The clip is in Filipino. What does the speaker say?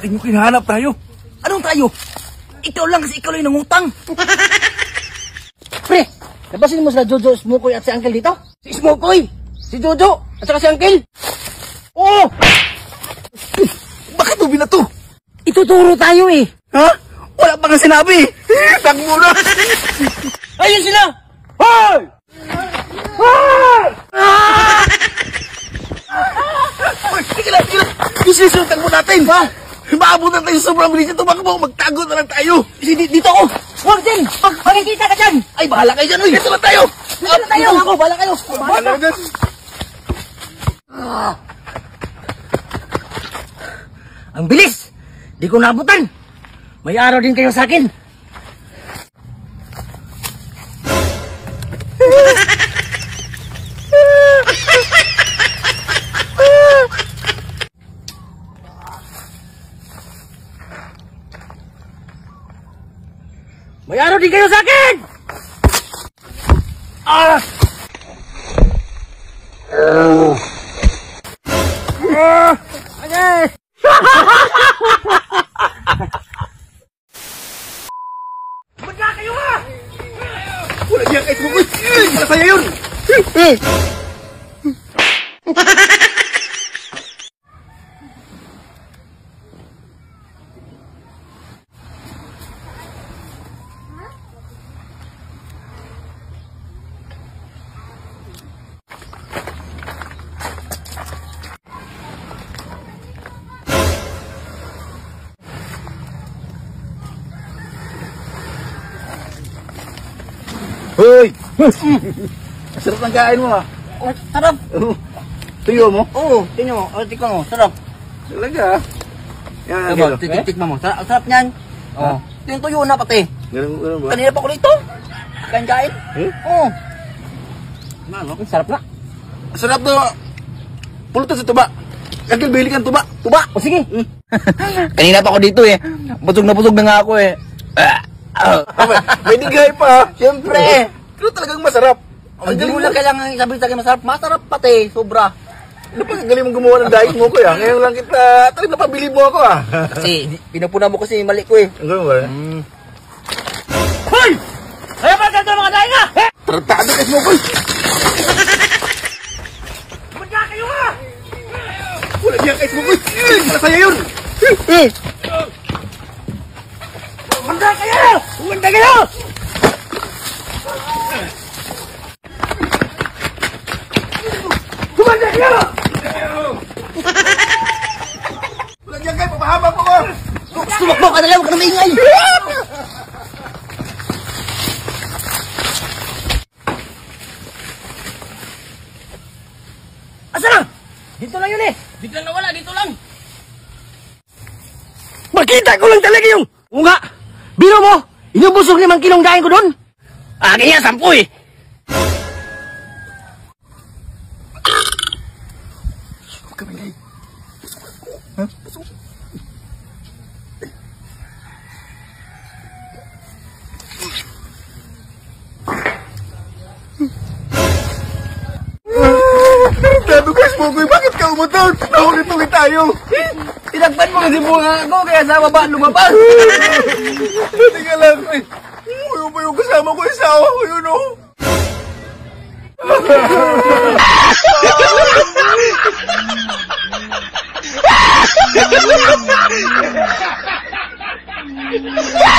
Pagdating mo, kinahanap tayo. Anong tayo? Ikaw lang kasi ikaw lang nangutang. Pre, nabasin mo sila Jojo, Smokoy at si Uncle dito? Si Smokoy, si Jojo, at saka si Uncle. Oo! Bakit mo binato? Ituturo tayo eh. Ha? Wala pa nga sinabi. Tag muna. Ayun sila! Hoy! Hoy! Hoy, sige lang. Isusultang mo natin. Ha? Maabutan tayo sa sobrang bilis ito. Baka mo magtago na lang tayo. Dito ako. Huwag din! Makikita ka dyan! Ay, bahala kayo dyan. Uy, ito lang tayo. Dito na tayo! Ako, bahala kayo. Bahala dyan. Ang bilis! Di ko naabutan. May araw din kayo sa akin. May araw din kayo sa akin! Ah! Okay! Magka kayo ha! Wala niya kahit mo. Wala sa'yo yun. Hoy! Sarap ng kain mo ha. Oh, sarap! Tuyo mo? Oo, tingnan mo. Oh, tikman mo. Sarap. Talaga. Yan, Diba? Tikman mo. Sarap niyan. Oo. Ito yung tuyo na pati. Ganun ba? Kanina pa ko rito. Kain-kain. Oo. Ano? Sarap na. Sarap to. Pulutan sa tuba. Agil, bili kang tuba. Tuba! O sige. Kanina pa ako dito eh. Busog na nga ako eh. May digay pa. Siyempre. Pero talagang masarap. Ang galing mo lang kailangan sabihin sa akin masarap. Masarap pati. Sobra. Ano pa galing mong gumawa ng diet mo ko ya? Ngayon lang kita, talagang napabilib mo ako ah. Kasi, pinapuna mo kasi mali ko eh. Ang gano'n ba? Hoy! Kaya pa ganito mga dahil nga! Tratado kasi mo ko. Magka kayo ha! Wala niya kahit mo ko. Wala sa'yo yun. Magka kayo! Magka kayo! Magka kayo! Wala niya kahit papahaba po ko. Sumakbo ka na lang! Huwag ka na maingay! Asa na? Dito lang yun eh! Biglang nawala, dito lang! Makita ko lang talaga yung... Oo nga! Biro mo! Inubusog 5 kilong daing ko doon! Akin yan, 10 eh! Huwag ka maingay. Ha? Busog. Tado guys mo ko, bakit ka umutot? Nahuli-tuli tayo. Tinagpan mo kasi bunga ko, kaya sa baba lumabas! Hindi ka lang. Uyo ba yung kasama ko isa? Uyo no? Ha